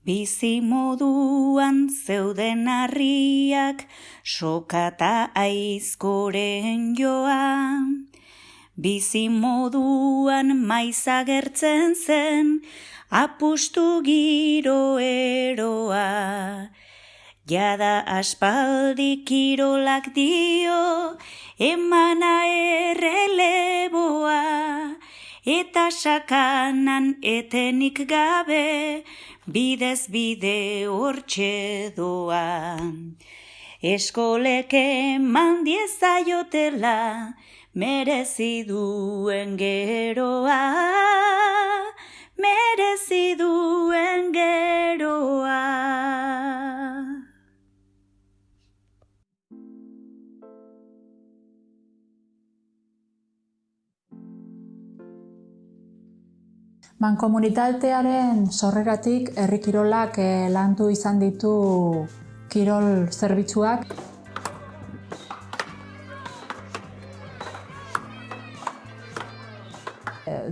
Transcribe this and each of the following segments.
Bizi moduan zeuden harriak, sokata aizkoren joa. Bizi moduan maiz agertzen zen, apustu giro eroa. Jada aspaldi kirolak dio, emana erreleboa. Eta sakanan etenik gabe, bidez bide hortxe doa. Eskolek eman diezaiotela, merezi duen geroa, merezi duen geroa. Mankomunitatearen sorreratik herri kirolak landu izan ditu kirol zerbitzuak.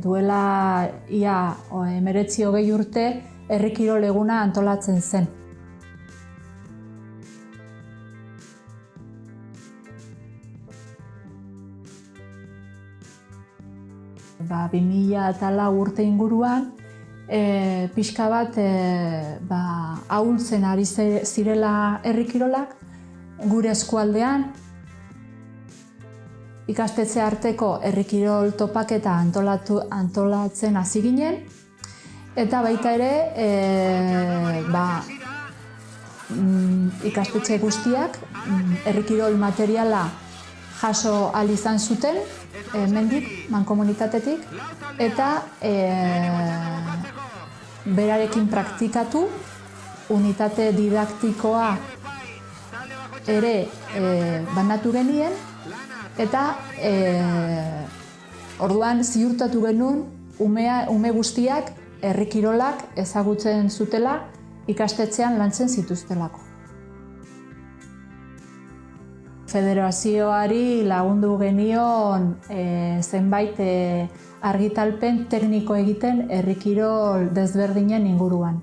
Duela ia 19-20 urte herri kirol eguna antolatzen zen. Ba, 2004 urte inguruan, pixka bat ahultzen ari zirela herri kirolak gure eskualdean. Ikastetxe arteko herri kirol topaketa antolatzen hasi ginen, eta baita ere ikastetxe guztiak herri kirol materiala jaso ahal izan zuten, hemendik, mankomunitatetik, eta berarekin praktikatu, unitate didaktikoa ere banatu genien, eta orduan ziurtatu genuen ume guztiak herri kirolak ezagutzen zutela ikastetxean lantzen zituztelako. Federazioari lagundu genion zenbait argitalpen tekniko egiten herri kirol desberdinen inguruan.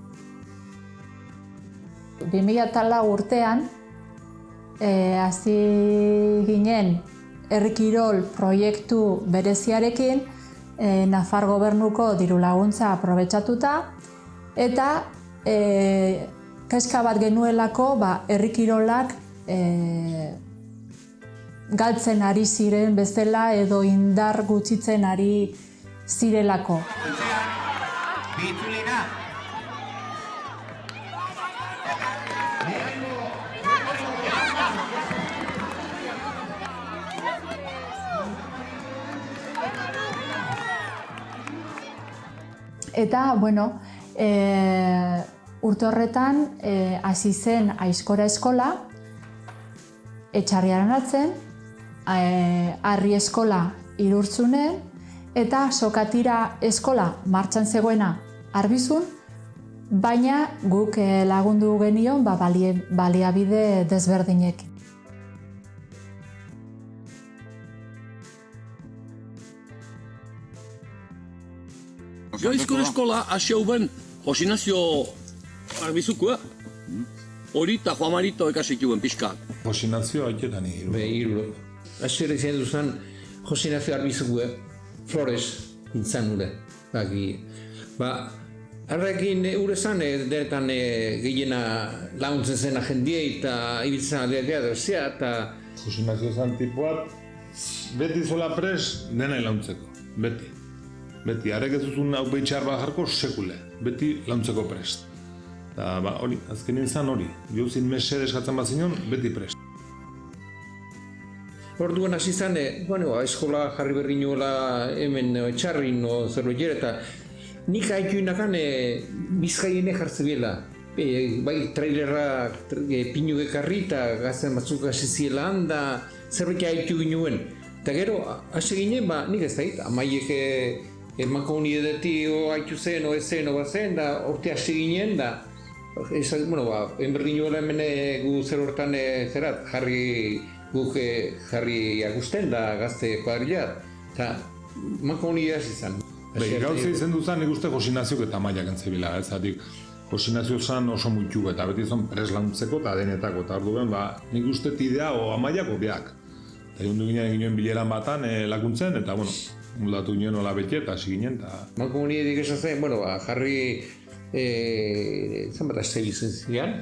2004 urtean hasi ginen herri kirol proiektu bereziarekin, Nafar gobernuko diru laguntza aprobetxatuta, eta kezka bat genuelako herri kirolak galtzen ari ziren bezala edo indar gutxitzen ari zirelako. Eta, urte horretan hasi zen Aizkora eskola, Etxarriaren atzen, Arri eskola Irurtzunen, eta Sokatira eskola martxan zegoena Arbizun, baina guk lagundu genion baliabide desberdinekin. Jo Aizkora eskola hasi hau ben, Jose Ignacio Arbizukoa, hori eta Juan Marito ekasitu ben pixka. Jose Ignacio haiketan hiru. Hasiera izan duzan Jose Ignacio Arbizukoa, Flores, intzan ure. Arrekin ure zan, denetan gehiena laguntzen zen agendiei eta ibiltzen aldeatea dozea eta... Jose Ignacio zan tipuat, beti zola pres dena launtzeko, beti. Beti, arek ez duzun hau behitxar bat jarko sekule, beti launtzeko prest. Eta hori, azkenin zan hori, jauzin mesere eskatzen bat zinon, beti prest. Orduan hasi zan, eskola jarri berri nuela hemen etxarrin o zerbait jere, eta nik haitu inakan Bizkaiene jartze biela. Bai, trailerrak pinu gekarri eta gazten batzuk hasi ziela handa, zerbait haitu ginuen. Eta gero, hasi ginen, nik ez dait, amaiek mankomunitatetik haitu zen, o ezen, o bazen, da orte hasi ginen, da enberdin nuela hemen gu zer hortan guk jarri agusten da gazte kuadrillat, eta mankomunitatea hasi zen. Gauza izan duzan nik uste Jose Ignaziok eta Amaiak entzebila, ezatik Josinazio zan oso muitu, eta beti zon pres launtzeko eta denetako, eta orduen, nik uste idea o amaiako beak. Eta jondu ginen bileran batan lakuntzen, eta, bueno, muldatu ginen hola beti eta hasi ginen, eta... Mankomunitateak esan zen, jarri zenbat aste bizen ziren?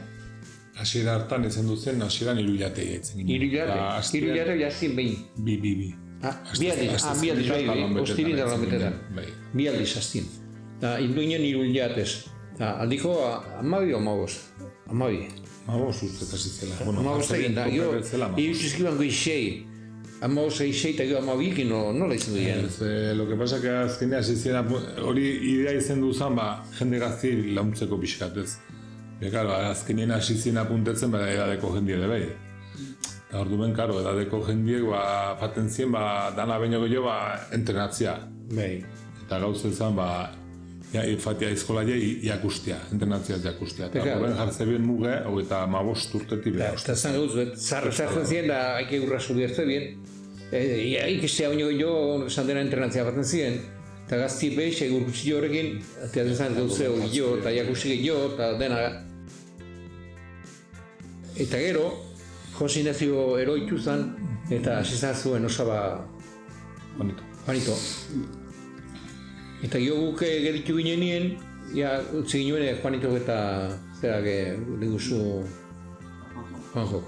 Hasiera hartan ezen duzen, hasieran hiruilate etzen ginen. Hiruilate jazien behin. Bi. Bi aldiz, ostirin da lan betetan. Bi aldiz hastien. Eta hindu ginen hiruilatez. Eta aldiko 12 o 15? 12. 15 uste eta zitzela. 15 egin da, jo, irutizkiban goi 6. 15 6 eta gero 12 nola izan du ginen. Lo que pasa que azkenean zitzela, hori idea izen duzan, jende gazti launtzeko pixkatez. Claro, azkenean hasi zien apuntetzen edadeko jendie ere bai. Eta orduan, edadeko jendiek faten zien dana baino gehiago entrenatzea. Bai. Eta gauz ezan, fatia eskola iakustia, entrenatzea iakustia. Eta orduan jartze bien muge, eta 15 urtetik behar. Eta zan gauz, zartzen zien da haike urrasu biertze bien. Ikestea baino gehiago, esan dena entrenatzea faten zien. Eta gazti behiz, egur gutxillo horrekin, teatzen zan gauzeo gehiago, eta iakusi gehiago, eta dena. Eta gero, Josinazio eroitu zen, eta hasi zuen osaba Juanito. Eta gero guk geritu ginenien, utzi ginen Juanito eta zerak diguzu Juanjok.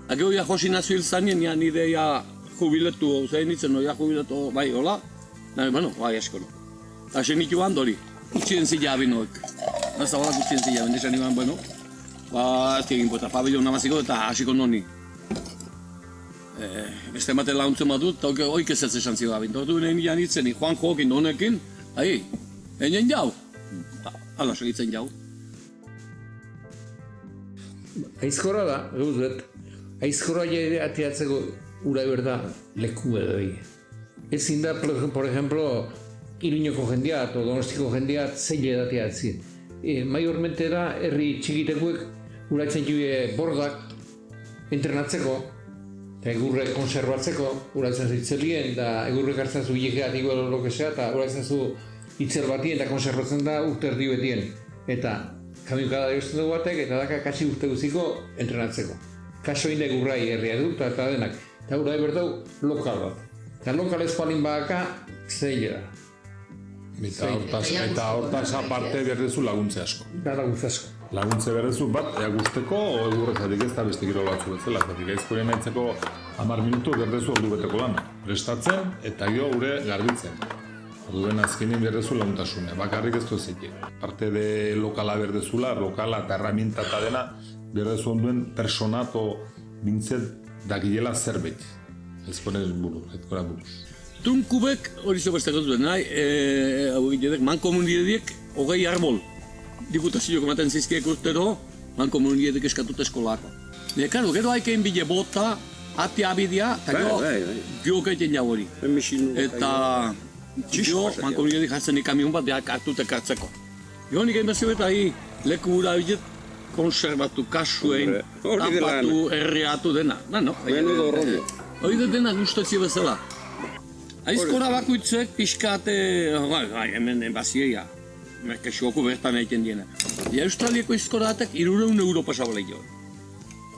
Ageo Josinazio hil zanien, nire jubiletu, zein nintzen, jubiletu, bai, hola? Bueno, bai, asko no. Eta nitu handori, utzien zila abinoek. Zabalak utzien zila, bendesan iban, bueno. Ez egin eta pabellon namaziko eta hasiko noni. Beste ematen launtzen badut, eta hoik ez ez esan zio abin. Tortu nien janitzen, Juan Jokin honekin, egin jau. Hala, segitzen jau. Aizkora da, gauzet. Aizkora ateatzeko ura berda leku edo egin. Ezin da, por ejemplo, Iruñeko jendeat o Donostiko jendeat zein edateatzi. Maiormente da, herri txikitekuek uraitzen jue bordak entrenatzeko, eta egurrek konserbatzeko, uraitzen zu itzelien, eta egurrek hartzen zu bilekeat igual lokesea, eta uraitzen zu itzel batien, eta konserbatzen da urte erdi betien. Eta kamionkada diosten dugu batek, eta daka kasi urte guziko entrenatzeko. Kaso inde egurrai herria dut, eta denak. Eta urai berdau lokal bat. Eta lokal ez palin badaka, zeile da. Eta hortaz aparte berrezu laguntze asko. Laguntze asko. Laguntze berrezu bat, guzteko, egurrezatik ez da beste giro batzu bezala. Zatik aizkorien nahitzeko 10 minutu berrezu ordu beteko lan. Prestatzen eta gero gure garbitzen. Orduen azkenin berrezu laguntasune, bakarrik ez duzik. Parte de lokala berdezula, lokala eta herramienta eta dena, berrezu onduen personato bintzet dakilela zerbait. Ezkoren buruz. Tunkubek hori zo beste gautu nahi, mankomunitateek 20 arbol. Diputazioko maten zizkiek urtero, mankomunitateek eskatuta eskolako. Karo, gero haikein bide bota, ati abidea, eta gero gaiten jau hori. Eta gero mankomunitateek jartzen ikamion bat hartut ekartzeko. Gero nik egin bezio eta leku gura bidet konservatu, kasuein, tapatu, herriatu dena. Hori da dena gustatzio bezala. Aizkora bakuitzek pixkate, hemen bazieia, merkexuoko bertan egiten diena. Australiako aizkoratek 300 euro pasabale jo.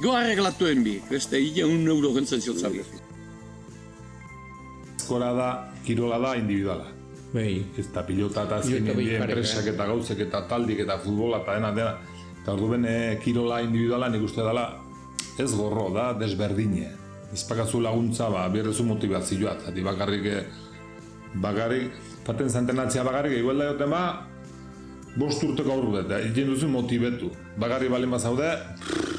Go arreglatuen bi, beste 100 euro gentzen ziotzabi. Aizkora da, kirola da, individuala. Ez da pilota eta azkenien die enpresak eta gauzek eta taldik eta futbola eta dena. Eta orduen kirola individuala nik uste dela ez gorro da, desberdine. Izpakazu laguntza, berrezu motivazioa, zati bakarrik, paten zantenatzea bakarrik, igual da joten 5 urteko aurru dut, egin duzu motibetu. Bakarrik balin bazaude,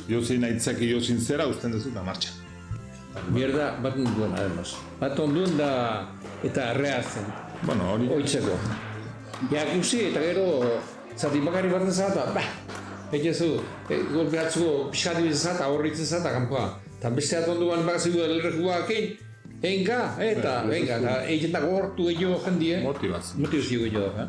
jozin aitzeki, jozin zera, usten duzu da martxa. Mierda, bat onduen, además. Bat onduen da, eta arreatzen. Bueno, hori... Oitzeko. Ikusi, eta gero, zati bakarrik bat ezata, egizu, golpeatzuko pixkati bizizata, horritzen zata, kanpoa. Eta beste atonduan bagazigu elrekua eta egiten da gortu gehiago jendie. Motivazio gehiago.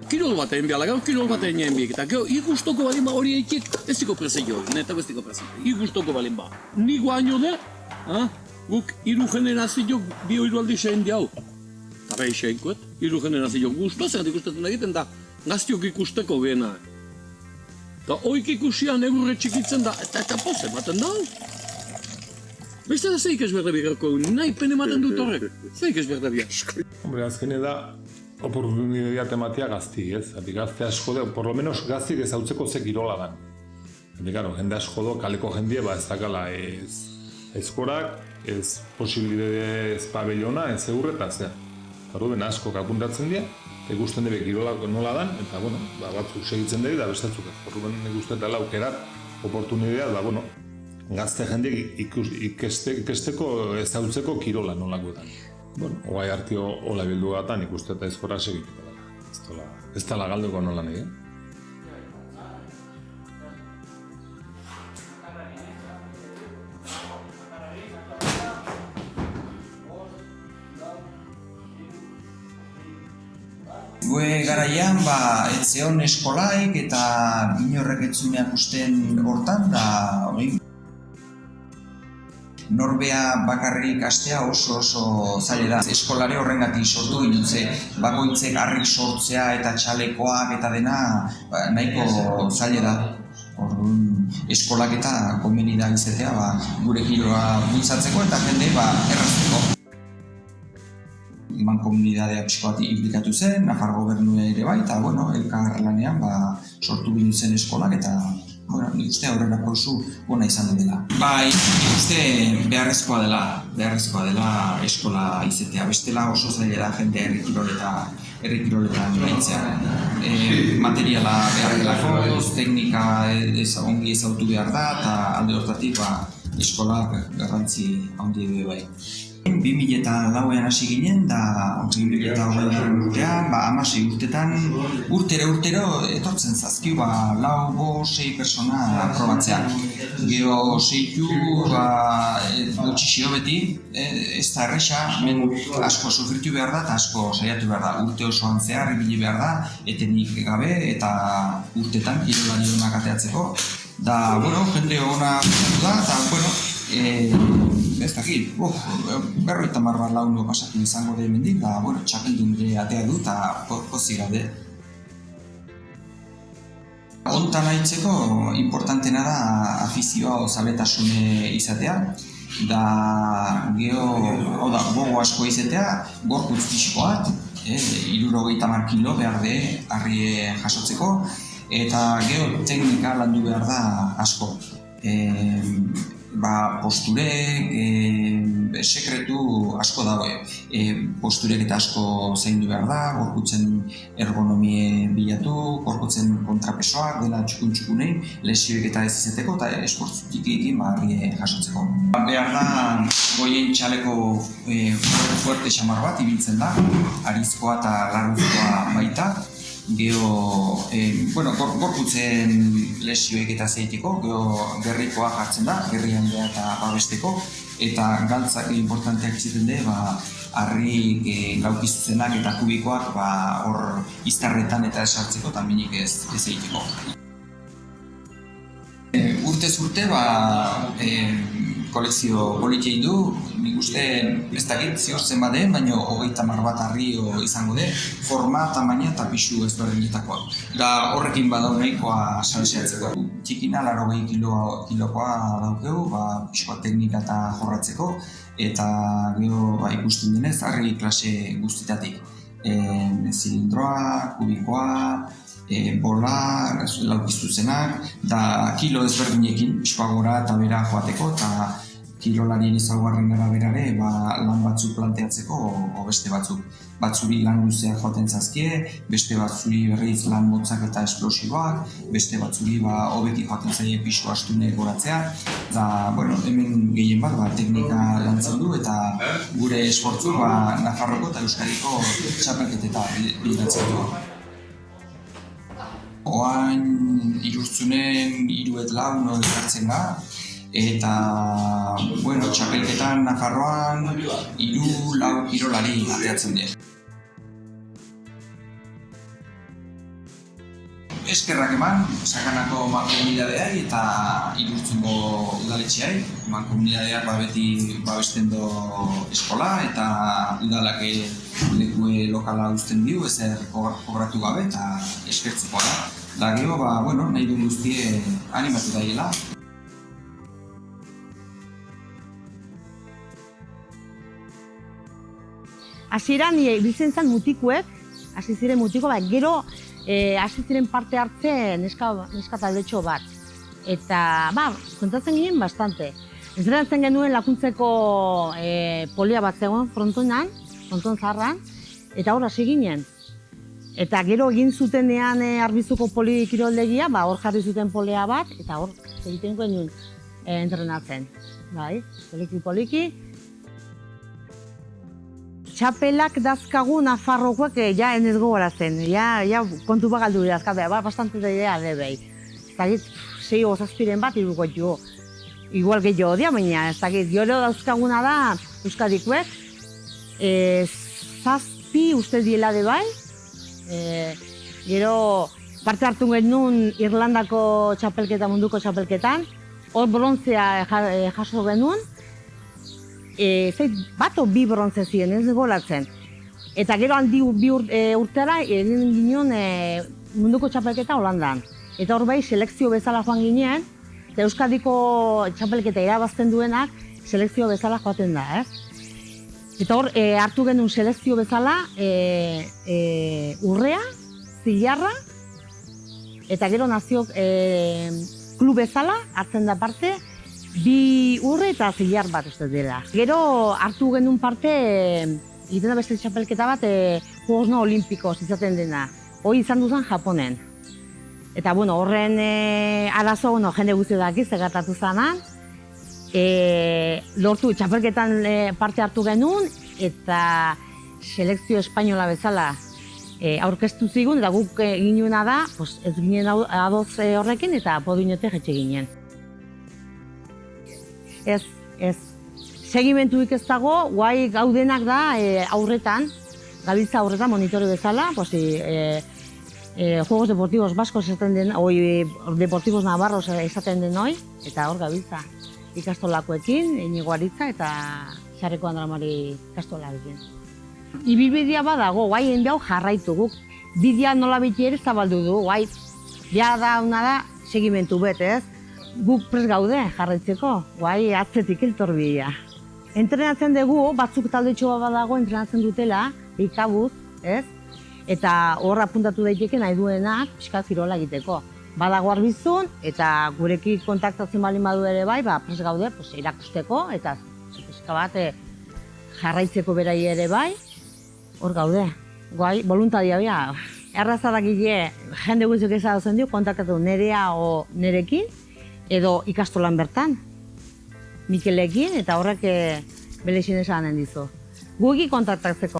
Kirol bat egin behala, kirol bat egin biek, eta ikustoko balin ba hori eikik ez diko presio, netako ez diko presio. Ikustoko balin ba. Ni guaino da, guk 3 generazio bi hiru aldi zein diau. Eta behi zeinkoet, 3 generazio guztua, zer ikustetan egiten da, gaztiok ikusteko bena. Eta oik ikusian egurre txikitzen da, eta poz ematen da. Beste da zeik ez berda birako, nahi pen ematen dut horrek, zeik ez berda biak. Hombre, azkene da, oportunidadea tematia gazti, ez? Ati gazte asko da, por lo menos gaztik ezautzeko ze kirola dan. Eta, claro, jende asko do, kaleko jendie, ez dakala ez korak, ez posibilidade ez pabellona, ez eurre eta zea. Orduan asko apuntatzen dira, eta ikusten dira kirola nola dan, eta, bueno, batzuk segitzen dira, da bestatzuk. Orduan ikusten dela aukerat, oportunidadea, da, gazte jendeak ikesteko ezautzeko kirola nolako da. Ogai hartio hola bildu gatan ikuste eta ezkora segituko dela. Ez dela galduko nola nahi, Gue garaian, ez zeon eskolaik eta inorrek etzunean usten hortan, da norbea bakarrik astea oso zaila da. Eskolare horrengatik sortu ginutze, bakoitzek harrik sortzea eta txalekoak eta dena nahiko zaila da. Orduan, eskolak eta konbeni da izatea gure kiloa bultzatzeko eta jende errazteko. Mankomunidadea pixko bat implikatu zen, Nafar gobernua ere bai, eta elkar lanean sortu gintzen eskolak eta nik uste aurrera pausu bona izan dela. Nik uste beharrezkoa dela eskola izatea, bestela oso zaila da jende herri kiroletan behintzea. Materiala behar delako, teknika ongi ezautu behar da, eta alde hortatik eskolak garrantzi handi du bai. 2004an hasi ginen, da 2008 urtean, 16 urtetan, urtero etortzen zazkiu, 4-6 persona probatzea. Gero 6 gutxixio beti, ez da erresa, men asko sufritu behar da eta asko saiatu behar da. Urte osoan zehar ibili behar da, etenik gabe eta urtetan kirolari honak ateatzeko. Da, jende hona da, eta, ez dakit, 50 launu pasatu izango da hemendik, da, txapeldun ere atea du eta pozik gaude. Hontan haitzeko, importantena da afizioa o zaletasune izatea, da, gogo asko izatea, gorputz fisikoat, 70 kilo behar de harrie jasotzeko, eta gero teknika landu behar da asko. Posturek, sekretu asko dago, posturek eta asko zaindu behar da, gorputzen ergonomie bilatu, gorputzen kontrapesoak, dela txukun-txukunein, lesioek eta ez izateko eta esportzutik egin harrie jasotzeko. Behar da, goien txaleko fuerte xamar bat ibiltzen da, arizkoa eta larruzkoa baita, gero, gorputzen lesioek eta zeitiko, gero gerrikoa jartzen da, gerri handea eta babesteko, eta galtzak importanteak izaten de, harrik gaukiztuzenak eta kubikoak hor iztarretan eta esartzeko eta minik ez egiteko. Urtez urte, kolekzio politia du, nik uste ez dakit ziortzen baden, baina 30 bat harrio izango de, forma, tamaina eta pixu ezberdinetakoak. Da horrekin badau nahikoa salseatzeko. Txikina 80 kilokoa daukeu, pixkoa teknika eta jorratzeko, eta gero ikusten denez harri klase guztitatik. Zilindroa, kubikoa, bola, laukiztuzenak, da kilo ezberdinekin pixkoa gora eta bera joateko, eta kirolarien ezaugarren araberare lan batzuk planteatzeko o beste batzuk. Batzuri lan luzeak joaten zazkie, beste batzuri berriz lan motzak eta esplosiboak, beste batzuri hobeki joaten zaie pixu astune goratzea. Da, hemen gehien bat teknika lantzen du eta gure esportzu Nafarroko eta Euskadiko txapelketeta bilatzen du. Oain Irurtzunen 3-4 elkartzen da, eta txapelketan Nafarroan 3-4 kirolari ateatzen dira. eskerrak eman, sakanako mankomunidadeai eta Irurtzungo udaletxeai. Mankomunidadeak beti babesten do eskola eta udalak lekue lokala uzten dio, ezer kobratu gabe eta eskertzekoa da. Da gero, nahi du guztie animatu daiela. Hasieran biltzen zen mutikuek, hasi ziren mutiko bat, gero hasi ziren parte hartzen neska taldetxo bat. Eta, kontatzen ginen bastante. Entrenatzen genuen lakuntzeko polia bat zegoen fronton zaharran, eta hor hasi ginen. Eta gero egin zutenean Arbizuko poli kiroldegia, hor jarri zuten polea bat, eta hor egiten genuen entrenatzen. Poliki. Txapelak dazkagu Nafarrokoak ja enez gogoratzen, ja kontu bagaldu dazkabe, bastante da idea debei. Ez dakit, 6 o 7 bat iruko jo, igual gehiago dia, baina ez dakit, gero dauzkaguna da Euskadikoek, 7 uste diela de bai, gero parte hartu genuen Irlandako txapelketa, munduko txapelketan, hor brontzea jaso genuen, bat o 2 brontze ziren, ez golatzen. Eta gero handi urtera egin ginen munduko txapelketa Holandan. Eta hor bai selekzio bezala joan ginen, eta Euskadiko txapelketa irabazten duenak selekzio bezala joaten da, Eta hor hartu genuen selekzio bezala Urrea, Zilarra, eta gero nazio klub bezala hartzen da parte, 2 urre eta Zilar bat uste dela. Gero hartu genuen parte, egiten da beste txapelketa bat, Juegos No Olimpikos izaten dena. Hoi izan duzan Japonen. Eta horren arazo, jende guzti daki zegatatu zanan. Lortu txapelketan parte hartu genuen, eta selekzio espainola bezala aurkeztu zigun, eta guk ginuna da, ez ginen adoz horrekin, eta podiunetik jetxe ginen. Ez. Segimentuik ez dago, guai gaudenak da aurretan, gabiltza aurretan monitore bezala, Juegos Deportivos Baskos esaten den, Deportivos Navarros esaten den hoi, eta hor gabiltza. Ikastolakoekin, Inigo Aritza eta Xarreko Andramari ikastolarekin. Ibilbidea badago, guai enbiau jarraitu guk. Bidea nola beti ere zabaldu du, guai, da segimentu bet, ez? Guk prest gaude jarraitzeko, guai atzetik eltorbidea. Entrenatzen dugu, batzuk taldetxoa badago entrenatzen dutela, ikabuz, ez? Eta hor apuntatu daiteke nahi duenak pixka kirola egiteko. Badago Arbizun, eta gurekin kontaktatzen baldin badu ere bai, prest gaude irakusteko, eta pixka bat jarraitzeko berai ere bai, hor gaude. Guai, voluntaria bia. Errazadak gile, jende guztiak ezagutzen dio, kontaktatu nerea o nerekin, edo ikastolan bertan, Mikelekin, eta horrek belexin esanen dizu. Guegi kontaktatzeko